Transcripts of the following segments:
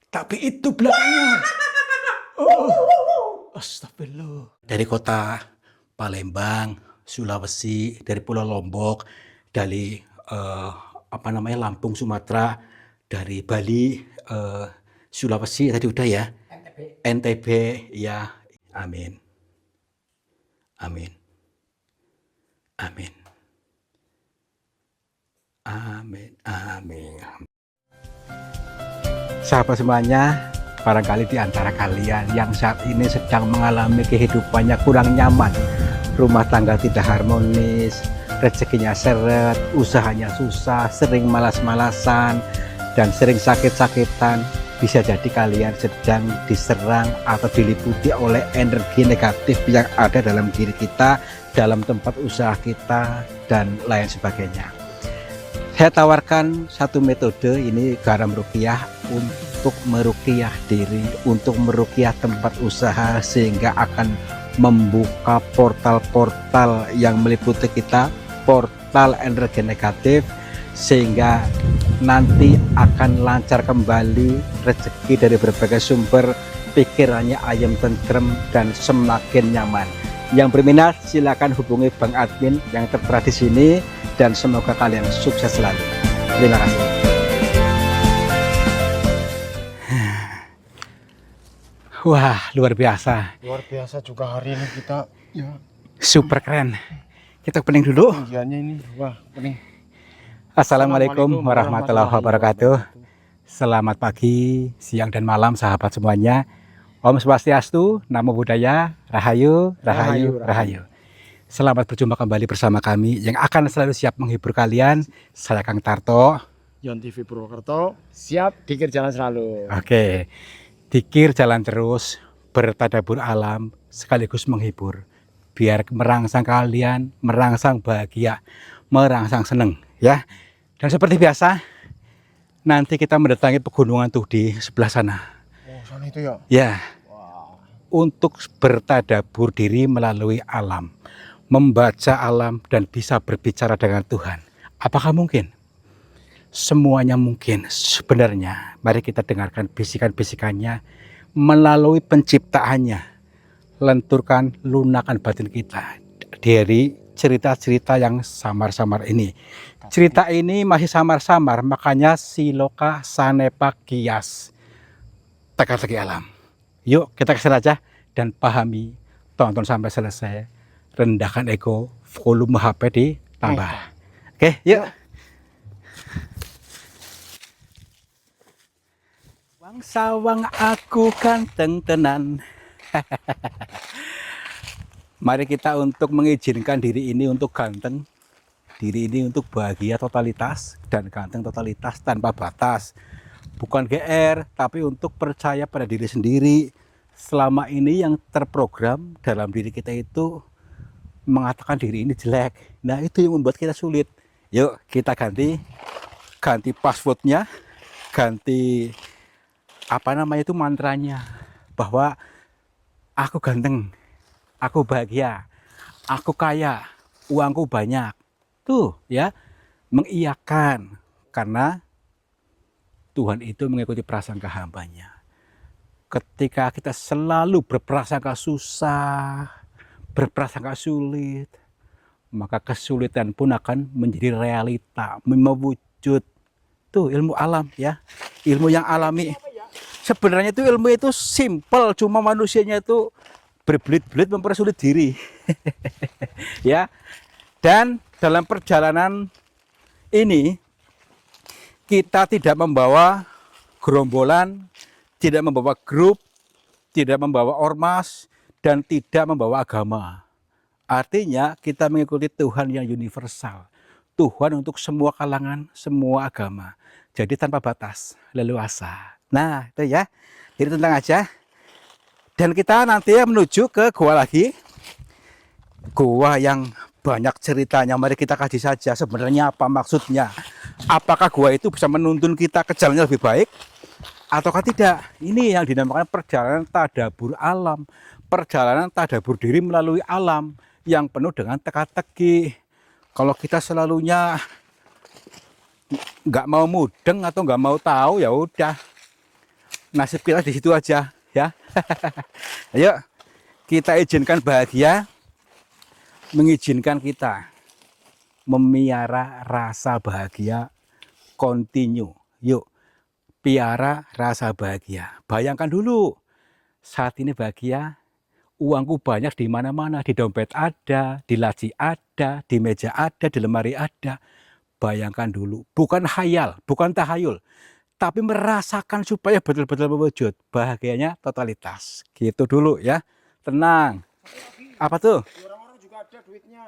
Tapi itu belakangnya. Oh, astagfirullah. Dari kota Palembang, Sulawesi, dari Pulau Lombok, dari Lampung, Sumatera, dari Bali, Sulawesi tadi udah ya. NTB, ya. Amin. Amin. Amin. Amin. Amin. Sahabat semuanya, barangkali di antara kalian yang saat ini sedang mengalami kehidupannya kurang nyaman, rumah tangga tidak harmonis, rezekinya seret, usahanya susah, sering malas-malasan, dan sering sakit-sakitan, bisa jadi kalian sedang diserang atau diliputi oleh energi negatif yang ada dalam diri kita, dalam tempat usaha kita, dan lain sebagainya. Saya tawarkan satu metode, ini garam ruqyah, untuk meruqyah diri, untuk meruqyah tempat usaha, sehingga akan membuka portal-portal yang meliputi kita, portal energi negatif, sehingga nanti akan lancar kembali rezeki dari berbagai sumber, pikirannya ayam tentrem dan semakin nyaman. Yang berminat silakan hubungi Bang Admin yang tertera di sini, dan semoga kalian sukses selalu. Terima kasih. Wah, luar biasa. Luar biasa juga hari ini kita ya. Super keren. Kita opening dulu. Ujiannya ini, wah, opening. Assalamualaikum warahmatullahi wabarakatuh. Selamat pagi, siang, dan malam sahabat semuanya. Om Swastiastu, Namo Buddhaya, Rahayu, Rahayu, Rahayu. Selamat berjumpa kembali bersama kami yang akan selalu siap menghibur kalian. Saya Kang Tarto. Yon TV Purwokerto, siap dikir jalan selalu. Oke, dikir jalan terus, bertadabur alam, sekaligus menghibur. Biar merangsang kalian, merangsang bahagia, merangsang seneng, ya. Dan seperti biasa, nanti kita mendatangi pegunungan tuh di sebelah sana. Oh, sana itu ya? Ya, Wow. untuk bertadabur diri melalui alam, membaca alam, dan bisa berbicara dengan Tuhan. Apakah mungkin? Semuanya mungkin sebenarnya. Mari kita dengarkan bisikan-bisikannya melalui penciptaannya. Lenturkan, lunakan batin kita dari cerita-cerita yang samar-samar ini. Cerita ini masih samar-samar, makanya siloka sanepa kias, teka-teki alam. Yuk kita kesana aja dan pahami, tonton sampai selesai, rendahkan ego, volume HP ditambah. Oke, yuk. Wang sawang aku ganteng tenan. Mari kita untuk mengizinkan diri ini untuk ganteng, diri ini untuk bahagia totalitas, dan ganteng totalitas tanpa batas. Bukan GR, tapi untuk percaya pada diri sendiri. Selama ini yang terprogram dalam diri kita itu mengatakan diri ini jelek. Nah, itu yang membuat kita sulit. Yuk kita ganti passwordnya, ganti mantranya, bahwa aku ganteng, aku bahagia, aku kaya, uangku banyak. Tuh ya, mengiyakan, karena Tuhan itu mengikuti prasangka hambanya. Ketika kita selalu berprasangka susah, berprasangka sulit, maka kesulitan pun akan menjadi realita, mewujud. Tuh ilmu alam ya, ilmu yang alami. Sebenarnya itu ilmu itu simple, cuma manusianya itu berbelit-belit mempersulit diri. Ya. Dan dalam perjalanan ini kita tidak membawa gerombolan, tidak membawa grup, tidak membawa ormas, dan tidak membawa agama. Artinya kita mengikuti Tuhan yang universal, Tuhan untuk semua kalangan, semua agama. Jadi tanpa batas, leluasa. Nah itu ya, jadi tentang aja. Dan kita nanti menuju ke gua lagi, gua yang banyak ceritanya. Mari kita kaji saja sebenarnya apa maksudnya. Apakah gua itu bisa menuntun kita ke jalan yang lebih baik ataukah tidak? Ini yang dinamakan perjalanan tadabur alam, perjalanan tadabur diri melalui alam yang penuh dengan teka-teki. Kalau kita selalunya nggak mau mudeng atau nggak mau tahu, ya udah nasib kita di situ aja ya. Ayo kita izinkan bahagia, mengizinkan kita memiara rasa bahagia continue. Yuk, piara rasa bahagia. Bayangkan dulu, saat ini bahagia, uangku banyak di mana-mana, di dompet ada, di laci ada, di meja ada, di lemari ada. Bayangkan dulu, bukan khayal, bukan tahayul, tapi merasakan supaya betul-betul mewujud. Bahagianya totalitas. Gitu dulu ya. Tenang. Apa tuh? Orang-orang juga ada duitnya.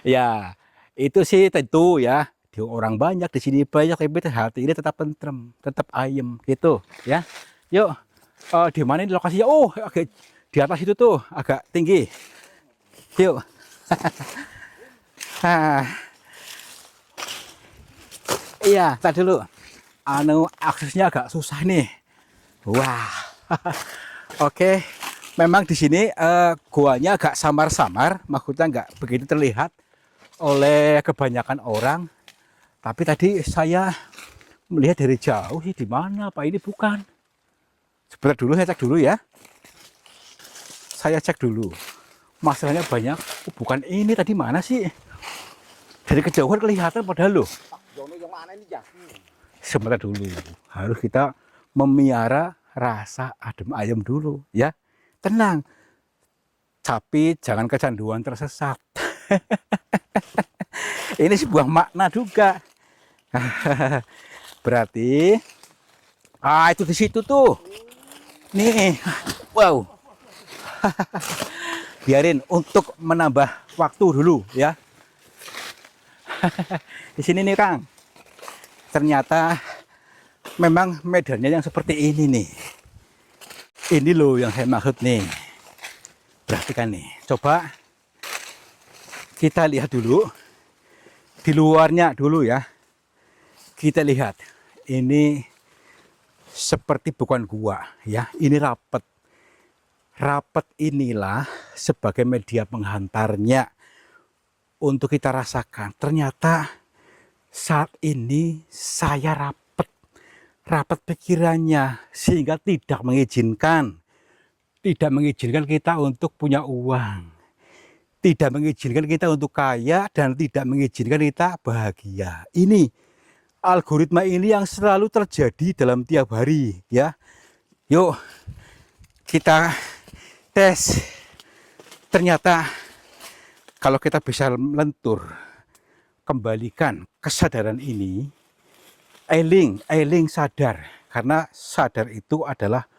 Ya, itu sih tentu ya. Di orang banyak, di sini banyak, tapi hati ini tetap tentrem, tetap ayem gitu ya. Yuk, di mana ini lokasinya? Oh, agak di atas itu tuh, agak tinggi. Yuk. Iya, tadi dulu. Aksesnya agak susah nih. Wah. Oke. Memang di sini guanya agak samar-samar, maksudnya nggak begitu terlihat oleh kebanyakan orang. Tapi tadi saya melihat dari jauh sih, di mana Pak ini bukan. Sebentar dulu, saya cek dulu ya. Saya cek dulu. Masalahnya banyak. Oh, bukan ini tadi, mana sih? Dari kejauhan kelihatan padahal loh. Sebentar dulu. Harus kita memiara rasa adem ayem dulu ya. Tenang. Tapi jangan kecanduan tersesat. Ini sebuah makna juga. Berarti itu di situ tuh. Nih. Wow. Biarin untuk menambah waktu dulu ya. Di sini nih Kang. Ternyata memang medannya yang seperti ini nih. Ini loh yang saya maksud nih. Perhatikan nih. Coba kita lihat dulu. Di luarnya dulu ya. Kita lihat. Ini seperti bukan gua ya. Ini rapet. Rapet inilah sebagai media penghantarnya untuk kita rasakan. Ternyata saat ini saya rapat pikirannya sehingga tidak mengizinkan kita untuk punya uang, tidak mengizinkan kita untuk kaya, dan tidak mengizinkan kita bahagia. Ini algoritma ini yang selalu terjadi dalam tiap hari ya. Yuk kita tes. Ternyata kalau kita bisa lentur, kembalikan kesadaran ini, eling sadar, karena sadar itu adalah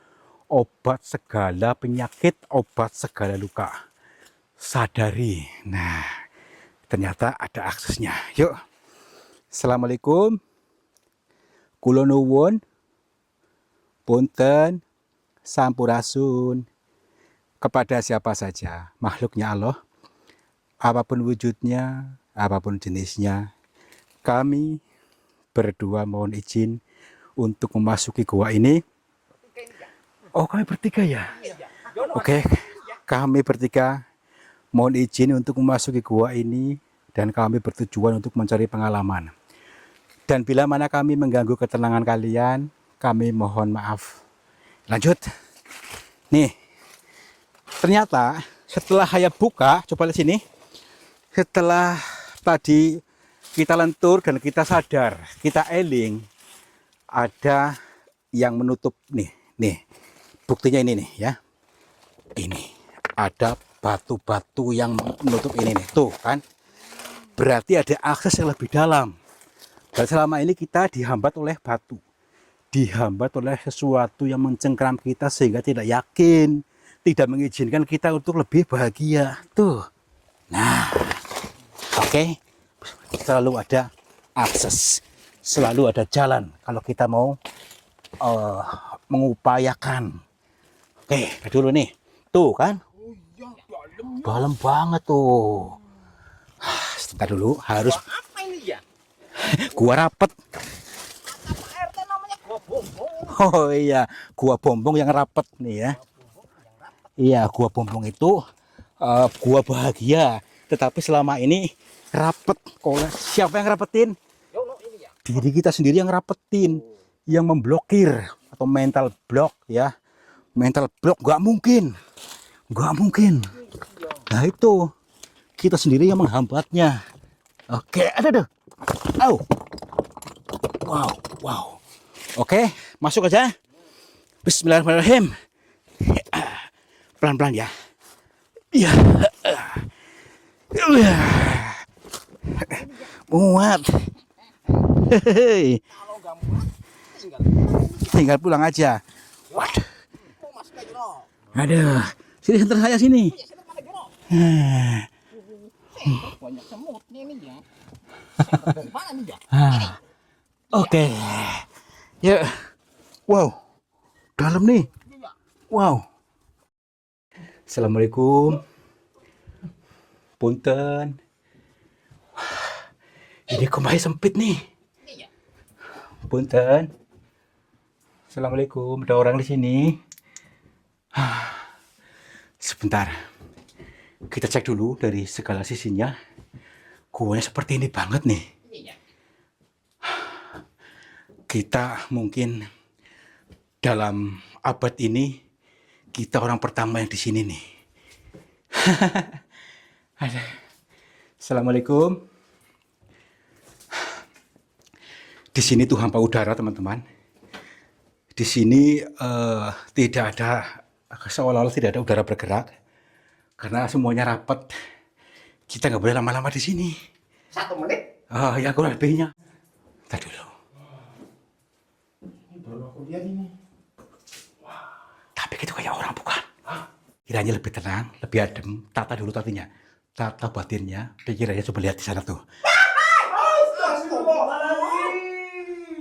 obat segala penyakit, obat segala luka. Sadari. Nah, ternyata ada aksesnya. Yuk. Assalamualaikum. Kula nuwun. Punten. Sampurasun. Kepada siapa saja, makhluknya Allah, apapun wujudnya, apapun jenisnya, kami berdua mohon izin untuk memasuki gua ini. Oh, kami bertiga ya? Oke, kami bertiga mohon izin untuk memasuki gua ini, dan kami bertujuan untuk mencari pengalaman. Dan bila mana kami mengganggu ketenangan kalian, kami mohon maaf. Lanjut. Nih, ternyata setelah saya buka, coba lihat sini. Setelah tadi kita lentur dan kita sadar, kita eling, ada yang menutup nih. Buktinya ini nih ya. Ini ada batu-batu yang menutup ini nih. Tuh kan. Berarti ada akses yang lebih dalam. Dan selama ini kita dihambat oleh batu. Dihambat oleh sesuatu yang mencengkram kita sehingga tidak yakin, tidak mengizinkan kita untuk lebih bahagia. Tuh. Nah, oke. Selalu ada akses, selalu ada jalan kalau kita mau mengupayakan. Oke, dulu nih. Tuh kan. Dalam banget tuh. Sebentar dulu, harus. Apa ini ya? Gua rapet. RT namanya gua bombong. Oh iya, gua bombong yang rapet nih ya. Iya, gua bombong itu gua bahagia. Tetapi selama ini rapet. Siapa yang rapetin? Diri kita sendiri yang rapetin. yang memblokir atau mental block ya. Mental block nggak mungkin. Nggak mungkin. Nah itu kita sendiri yang menghambatnya. Oke, ada tuh. Au. Wow, wow. Oke, masuk aja. Bismillahirrahmanirrahim. Pelan-pelan ya. Iya. Muat. Hehehe. Tinggal pulang aja. Waduh. Aduh. Sini senter saya sini. Banyak semut ini ya. Mana nih ya? Oke. Ya. Wow. Dalam nih. Wow. Assalamualaikum. Punten. Ini kembali sempit nih. Punten. Assalamualaikum. Ada orang di sini. Sebentar. Kita cek dulu dari segala sisinya. Guanya seperti ini banget nih. Kita mungkin dalam abad ini kita orang pertama yang di sini nih. Assalamualaikum. Di sini tuh hampa udara, teman-teman. Di sini tidak ada, seolah-olah tidak ada udara bergerak karena semuanya rapat. Kita nggak boleh lama-lama di sini. 1 menit? Ya kurang lebihnya. Tadi dulu. Ini baru aku lihat ini. Tapi itu kayak orang bukan. Kiranya lebih tenang, lebih adem. Tata dulu tadinya. Tata batinnya. Pikirannya coba lihat di sana tuh.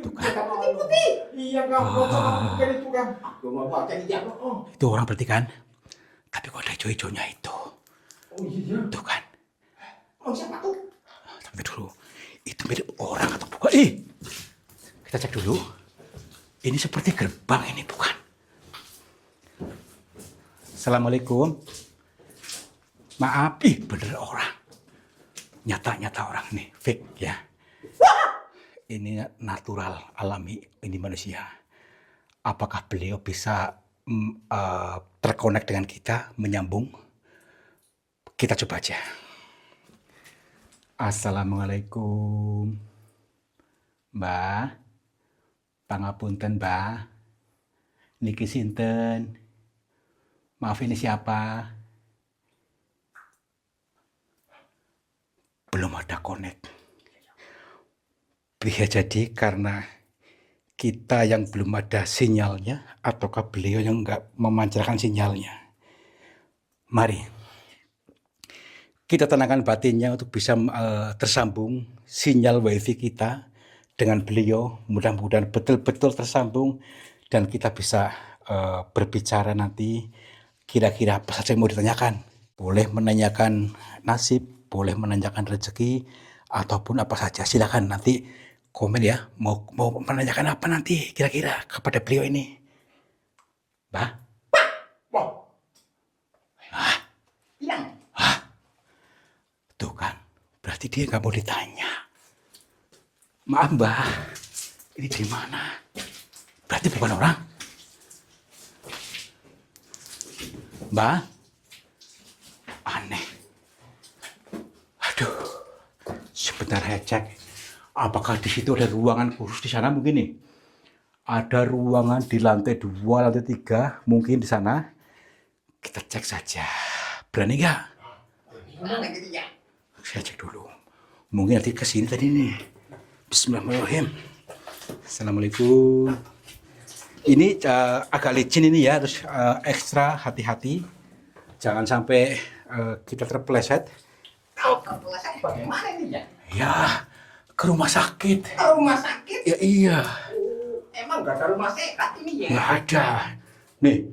Tuh kan. Putih. Iya Kang, bukan itu Kang. Aku mau pakai dia. Itu orang berarti kan. Tapi kok ada hijau-hijaunya itu. Oh iya. Tuh kan. Oh siapa tuh? Tapi dulu. Itu mirip orang atau bukan? Ih. Kita cek dulu. Ini seperti gerbang ini bukan? Assalamualaikum. Maaf. Ih bener orang. Nyata-nyata orang nih. Fake ya. Ini natural, alami, ini manusia. Apakah beliau bisa terkonek dengan kita, menyambung? Kita coba aja. Assalamualaikum. Mbah. Pangapunten, Mbah. Niki sinten? Maaf, ini siapa? Belum ada connect. Bisa jadi karena kita yang belum ada sinyalnya ataukah beliau yang nggak memancarkan sinyalnya. Mari kita tenangkan batinnya untuk bisa tersambung sinyal wifi kita dengan beliau. Mudah-mudahan betul-betul tersambung dan kita bisa berbicara nanti kira-kira apa saja yang mau ditanyakan. Boleh menanyakan nasib, boleh menanyakan rezeki, ataupun apa saja. Silakan nanti komen ya, mau menanyakan apa nanti kira-kira kepada beliau ini. Mbah? Wah. Hilang. Tuh kan, berarti dia nggak mau ditanya. Maaf Mbah, ini di mana? Berarti bukan orang. Mbah? Aneh. Aduh, sebentar saya cek. Apakah di situ ada ruangan khusus di sana mungkin nih? Ada ruangan di lantai 2, lantai 3, mungkin di sana. Kita cek saja. Berani nggak? Mana gitu ya? Saya cek dulu. Mungkin nanti ke sini tadi nih. Bismillahirrahmanirrahim. Assalamualaikum. Ini agak licin ini ya, terus ekstra hati-hati. Jangan sampai kita terpeleset. Tahu kepelasan bagaimana ini ya? Ya, ke rumah sakit. Rumah sakit? Ya iya. Emang gak ada rumah sehat ini ya? Nggak ada. Nih,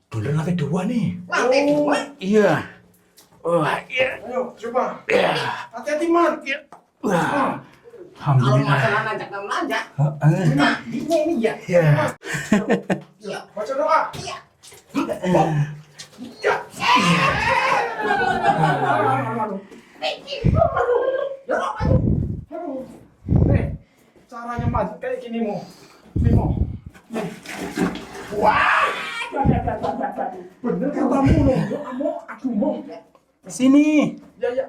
bener lantai 2 nih. Lantai 2? Iya. Wah, iya. Ayo coba. Iya. Hati-hati Man. Wah. Kalau Alhamdulillah. masalah nanjak-nanjak, Heeh. nah ini ya. Iya. Iya. Baca doa. Iya. Ya. Aduh. Caranya maju kayak gini mau. Bener katamu loh, kamu aduh mau. Sini. Ya ya.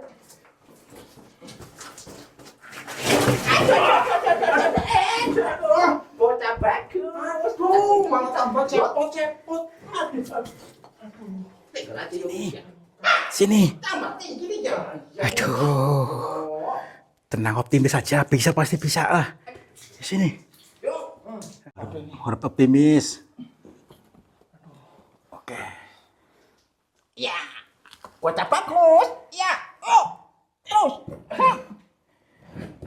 Bocah bagus. Aduh, malah tambah cepot-cepot. Tinggal aja yuk. Sini. Tambah tinggi nih ya. Aduh. Tenang, optimis saja. Bisa, pasti bisa lah. Sini. Yuk. Harap optimis. Oke. Ya. Bocah bagus. Ya. Oh. Terus.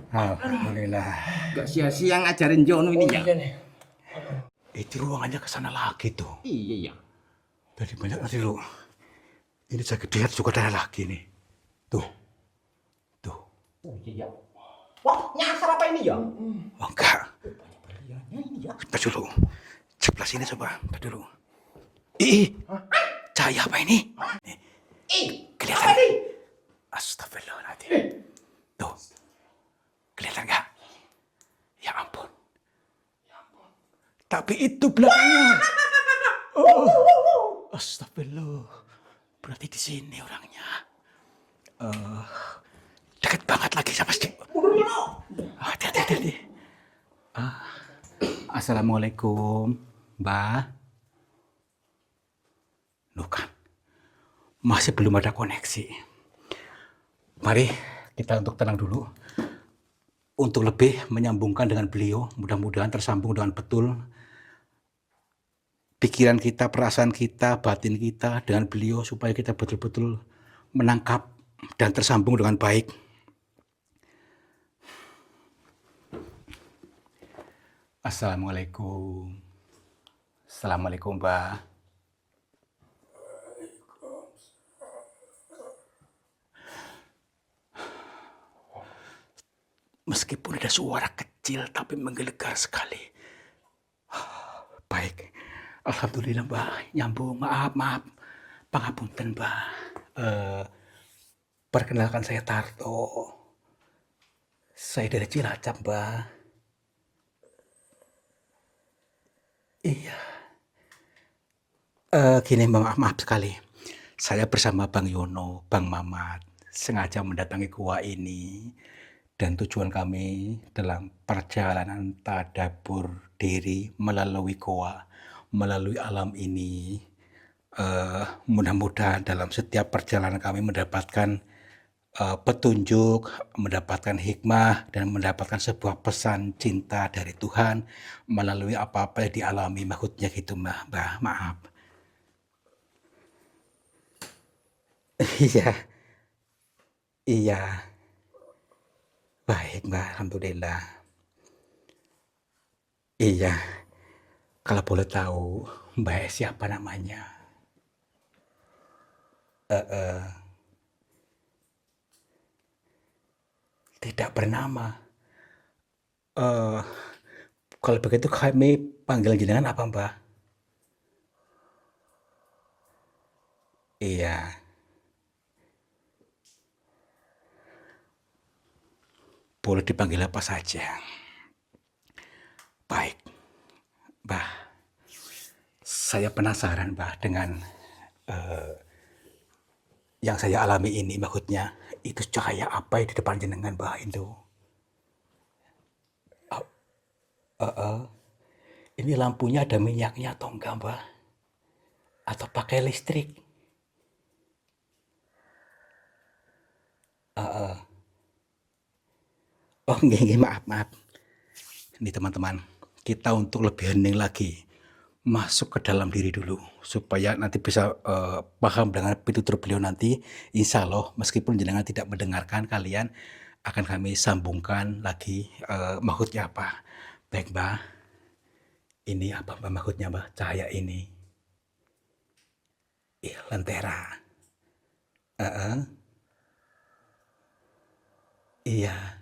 Alhamdulillah. Gak sia-sia ngajarin Jono ini ya. Itu ruangannya ke sana lagi tuh. Iya ya. Tadi banyak tadi lu. Ini saya lihat juga ada lagi nih. Tuh. Tuh. Oh iya ya. Wah, nyasar apa ini ya? Oh, enggak. Beliannya ini ya. Tar dulu. Sebelah sini coba. Tar dulu. Ih. Cahaya apa ini? Nih, kelihatan. Apa nih? Astagfirullahaladzim. Tuh. Kelihatan nggak? Ya ampun. Tapi itu belakangnya. Oh. Astagfirullah. Berarti di sini orangnya. Dekat banget lagi sama si. Hati-hati. Assalamualaikum, Mbak. Loh kan, masih belum ada koneksi. Mari kita untuk tenang dulu. Untuk lebih menyambungkan dengan beliau, mudah-mudahan tersambung dengan betul pikiran kita, perasaan kita, batin kita dengan beliau supaya kita betul-betul menangkap dan tersambung dengan baik. Assalamualaikum. Assalamualaikum, Mbak. Meskipun ada suara kecil tapi menggelegar sekali. Baik. Alhamdulillah, Mbak. Nyambung. Maaf. Pangapunten, Mbak. Perkenalkan saya Tarto. Saya dari Cilacap, Mbak. Iya. Gini, Mbak, maaf sekali. Saya bersama Bang Yono, Bang Mamat, sengaja mendatangi gua ini. Dan tujuan kami dalam perjalanan tadabur diri melalui goa, melalui alam ini, mudah-mudahan dalam setiap perjalanan kami mendapatkan petunjuk, mendapatkan hikmah, dan mendapatkan sebuah pesan cinta dari Tuhan melalui apa-apa yang dialami, maksudnya gitu, Mbak. Maaf. Iya. Baik, Mbak, alhamdulillah. Iya, kalau boleh tahu, Mbak siapa namanya? Tidak bernama. Kalau begitu kami panggil jenengan apa, Mbak? Iya. Boleh dipanggil apa saja. Baik, Mbak. Saya penasaran, Mbak, dengan yang saya alami ini, maksudnya itu cahaya apa yang di depan jenengan, Mbak, itu? Ini lampunya ada minyaknya atau enggak, Mbak? Atau pakai listrik? Oh, nggih, maaf. Ini teman-teman, kita untuk lebih hening lagi, masuk ke dalam diri dulu, supaya nanti bisa paham dengan pitutur beliau nanti. Insya Allah, meskipun jenengan tidak mendengarkan, kalian akan kami sambungkan lagi maksudnya apa. Baik, Mbak. Ini apa, Mbak, maksudnya, Mbak? Cahaya ini. Lentera. Iya.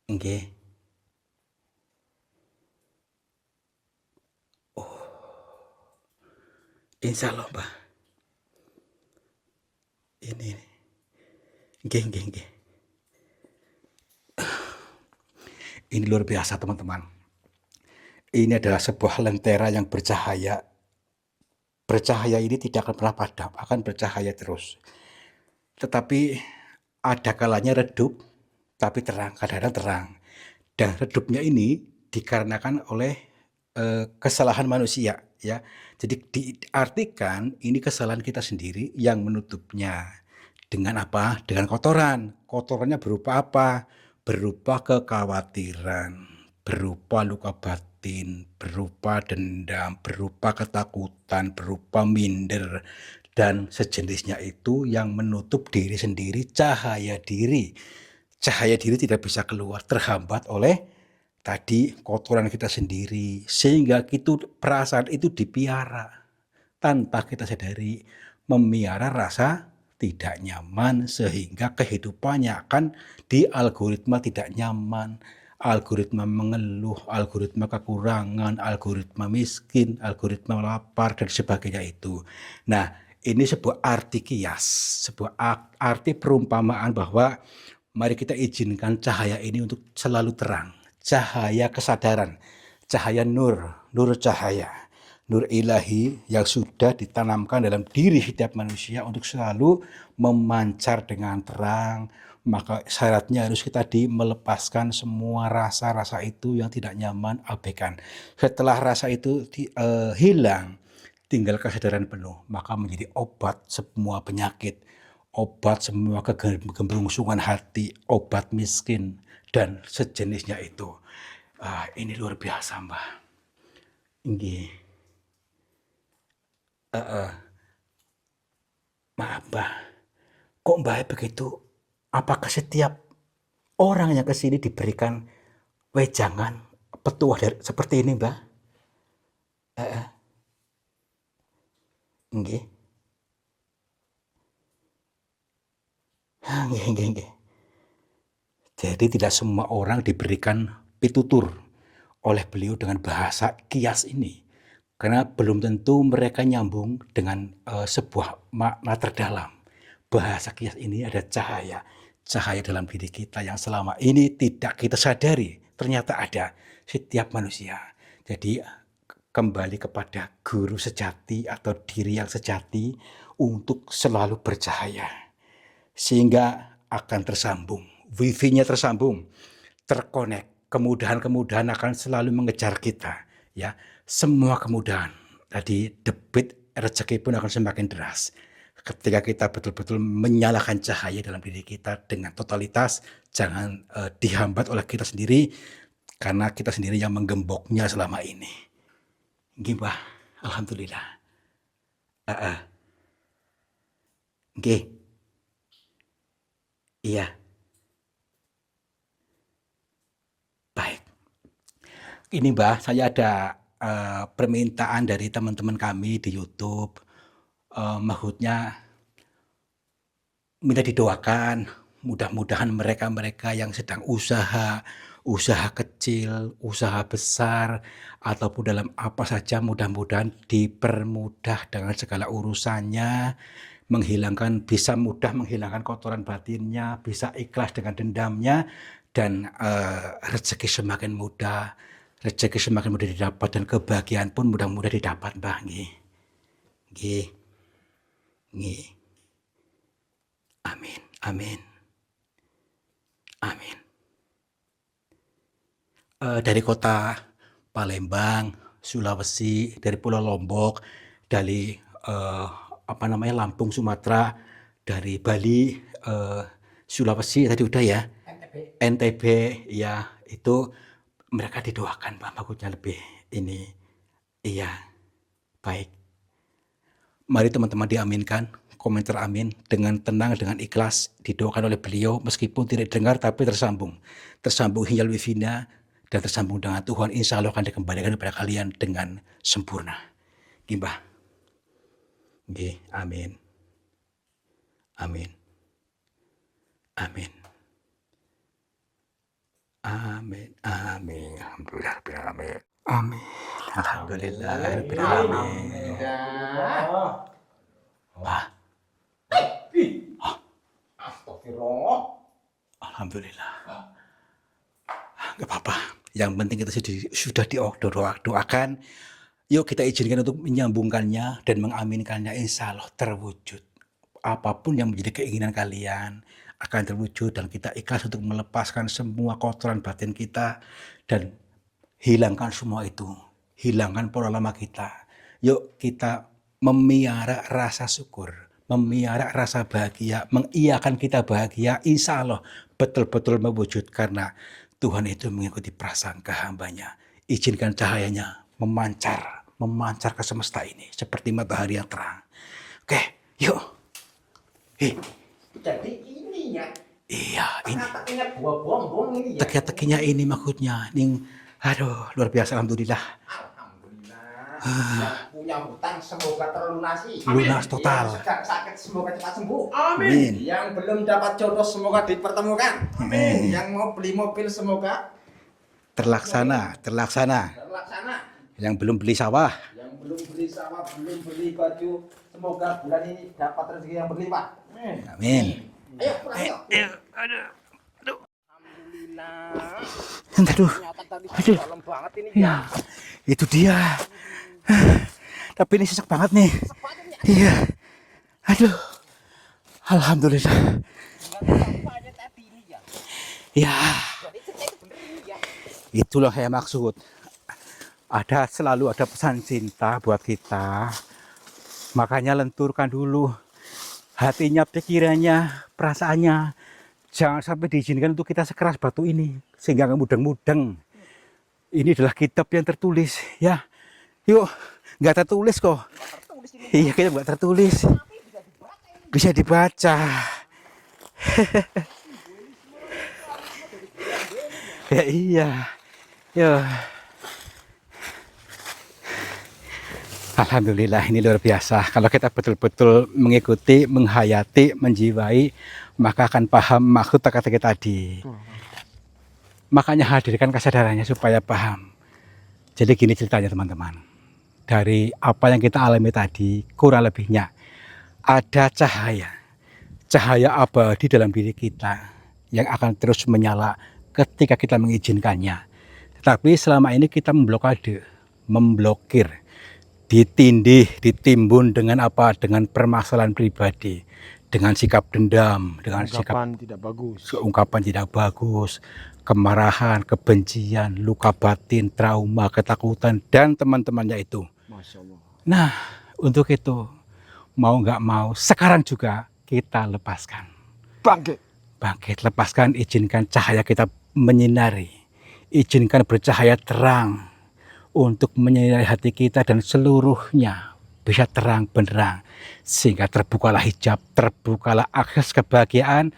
Nggih. Insya Allah, Mbak. Ini. Nggih. Ini luar biasa teman-teman. Ini adalah sebuah lentera yang bercahaya. Bercahaya ini tidak akan pernah padam, akan bercahaya terus. Tetapi ada kalanya redup, tapi terang, kadang-kadang terang. Dan redupnya ini dikarenakan oleh kesalahan manusia, ya. Jadi diartikan ini kesalahan kita sendiri yang menutupnya. Dengan apa? Dengan kotoran. Kotorannya berupa apa? Berupa kekhawatiran, berupa luka batin, berupa dendam, berupa ketakutan, berupa minder, dan sejenisnya itu yang menutup diri sendiri, cahaya diri. Cahaya diri tidak bisa keluar, terhambat oleh tadi kotoran kita sendiri. Sehingga perasaan itu dipiara tanpa kita sadari, memiara rasa tidak nyaman sehingga kehidupannya akan di algoritma tidak nyaman, algoritma mengeluh, algoritma kekurangan, algoritma miskin, algoritma lapar dan sebagainya itu. Nah, ini sebuah arti kias, sebuah arti perumpamaan bahwa mari kita izinkan cahaya ini untuk selalu terang, cahaya kesadaran, cahaya nur cahaya. Nur ilahi yang sudah ditanamkan dalam diri setiap manusia untuk selalu memancar dengan terang. Maka syaratnya harus kita melepaskan semua rasa-rasa itu yang tidak nyaman, abaikan. Setelah rasa itu hilang, tinggal kesadaran penuh, maka menjadi obat semua penyakit, obat semua kegembrungsungan hati, obat miskin, dan sejenisnya itu. Ini luar biasa, Mbah. Nggih. Maaf, Mbah. Kok Mbah begitu? Apakah setiap orang yang ke sini diberikan wejangan petuah seperti ini, Mbah? Nggih. Nggih, nggih, nggih. Jadi tidak semua orang diberikan pitutur oleh beliau dengan bahasa kias ini. Karena belum tentu mereka nyambung dengan sebuah makna terdalam. Bahasa kias ini ada cahaya. Cahaya dalam diri kita yang selama ini tidak kita sadari. Ternyata ada setiap manusia. Jadi kembali kepada guru sejati atau diri yang sejati untuk selalu bercahaya. Sehingga akan tersambung. Wifi-nya tersambung. Terkonek. Kemudahan-kemudahan akan selalu mengejar kita. Ya, semua kemudahan. Tadi debit rezeki pun akan semakin deras. Ketika kita betul-betul menyalakan cahaya dalam diri kita dengan totalitas, jangan dihambat oleh kita sendiri, karena kita sendiri yang menggemboknya selama ini. Nggih, Mbah. Alhamdulillah. Nggih. Iya. Baik. Ini, Mbah, saya ada permintaan dari teman-teman kami di YouTube. Maksudnya minta didoakan, mudah-mudahan mereka-mereka yang sedang usaha kecil, usaha besar, ataupun dalam apa saja, mudah-mudahan dipermudah dengan segala urusannya, bisa mudah menghilangkan kotoran batinnya, bisa ikhlas dengan dendamnya, dan rezeki semakin mudah didapat, dan kebahagiaan pun mudah-mudah didapat, Mbah. Nggih. Nggih. Nggih. Amin. Amin. Amin. Dari kota Palembang, Sulawesi, dari Pulau Lombok, dari Lampung, Sumatera, dari Bali, Sulawesi tadi udah ya, NTB, ya itu mereka didoakan, Pak, bagusnya lebih ini. Iya, baik. Mari teman-teman diaminkan, komentar amin dengan tenang, dengan ikhlas, didoakan oleh beliau meskipun tidak dengar tapi tersambung hinyal wifi-nya dan tersambung dengan Tuhan. Insya Allah akan dikembalikan kepada kalian dengan sempurna. Gimbah. Nggih, amin. Amin. Amin. Amin. Amin. Alhamdulillah. Amin. Amin. Alhamdulillah. Amin. Pak. Astagfirullah. Alhamdulillah. nggak apa-apa. Yang penting kita sudah doakan. Yuk kita izinkan untuk menyambungkannya dan mengaminkannya, insya Allah terwujud. Apapun yang menjadi keinginan kalian akan terwujud dan kita ikhlas untuk melepaskan semua kotoran batin kita dan hilangkan semua itu. Hilangkan pola lama kita. Yuk kita memiara rasa syukur, memiara rasa bahagia, mengiyakan kita bahagia, insya Allah betul-betul mewujud karena Tuhan itu mengikuti prasangka hambanya. Izinkan cahayanya memancar ke semesta ini seperti matahari yang terang. Oke, yuk. Jadi ini ya. Iya, ini. Tengah-tengahnya buah bongbong ini ya. Teki-tekinya ini maksudnya. Aduh, luar biasa, alhamdulillah. Alhamdulillah. Yang punya hutang semoga terlunasi. Lunas total. Yang sedang sakit semoga cepat sembuh. Amin. Yang belum dapat jodoh semoga dipertemukan. Amin. Yang mau beli mobil semoga Terlaksana. terlaksana. Yang belum beli sawah. Yang belum beli sawah, belum beli baju, semoga bulan ini dapat rezeki yang berlimpah. Amin. Ayo pulang yuk. Aduh. Alhamdulillah. Aduh. Ternyata tadi Aduh. dalam banget ini. Ya, itu dia. Tapi ini sesak banget nih. Iya. Aduh. Alhamdulillah. Sampahnya tadi ini ya. Ya, Jadi cerita itu bener ini ya. itulah yang maksud. Selalu ada pesan cinta buat kita. Makanya lenturkan dulu hatinya, pikirannya, perasaannya. Jangan sampai diizinkan untuk kita sekeras batu ini sehingga nggak mudeng-mudeng. Ini adalah kitab yang tertulis, ya. Yuk, nggak tertulis kok. Tertulis ini. Iya, kita nggak tertulis. Tapi bisa dibaca ini. Bisa dibaca. Ya iya. Yo. Alhamdulillah, ini luar biasa. Kalau kita betul-betul mengikuti, menghayati, menjiwai, maka akan paham maksud kata-kata tadi. Makanya hadirkan kesadarannya supaya paham. Jadi gini ceritanya teman-teman. Dari apa yang kita alami tadi, kurang lebihnya ada cahaya abadi dalam diri kita yang akan terus menyala ketika kita mengizinkannya. Tetapi selama ini kita memblokir, ditindih, ditimbun dengan apa? Dengan permasalahan pribadi, dengan sikap dendam, dengan Ungkapan tidak bagus. ungkapan tidak bagus, kemarahan, kebencian, luka batin, trauma, ketakutan, dan teman-temannya itu. Masya Allah. Nah, untuk itu, mau nggak mau, sekarang juga kita lepaskan. Bangkit, lepaskan, izinkan cahaya kita menyinari. Izinkan bercahaya terang untuk menyinari hati kita dan seluruhnya bisa terang benderang. Sehingga terbukalah hijab, terbukalah akses kebahagiaan,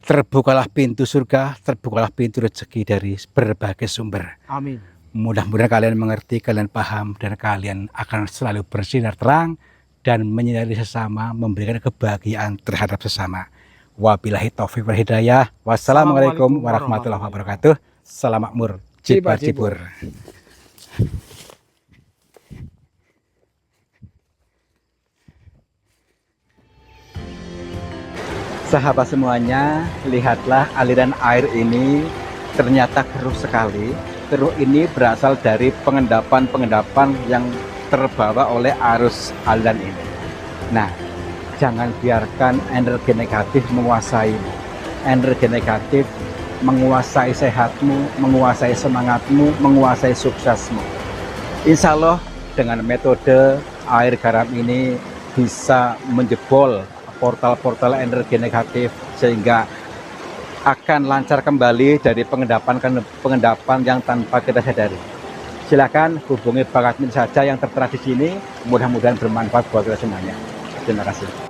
terbukalah pintu surga, terbukalah pintu rezeki dari berbagai sumber. Amin. Mudah-mudahan kalian mengerti, kalian paham, dan kalian akan selalu bersinar terang dan menyinari sesama, memberikan kebahagiaan terhadap sesama. Wabillahi taufiq wal hidayah. Wassalamualaikum warahmatullahi wabarakatuh. Salam makmur, jibar-jibur. Sahabat semuanya, lihatlah aliran air ini ternyata keruh sekali. Keruh ini berasal dari pengendapan yang terbawa oleh arus aliran ini. Nah, jangan biarkan energi negatif menguasaimu. Energi negatif menguasai sehatmu, menguasai semangatmu, menguasai suksesmu. Insya Allah dengan metode air garam ini bisa menjebol portal-portal energi negatif sehingga akan lancar kembali dari pengendapan yang tanpa kita sadari. Silakan hubungi Bakat Min saja yang tertera di sini. Mudah-mudahan bermanfaat buat kita semuanya. Terima kasih.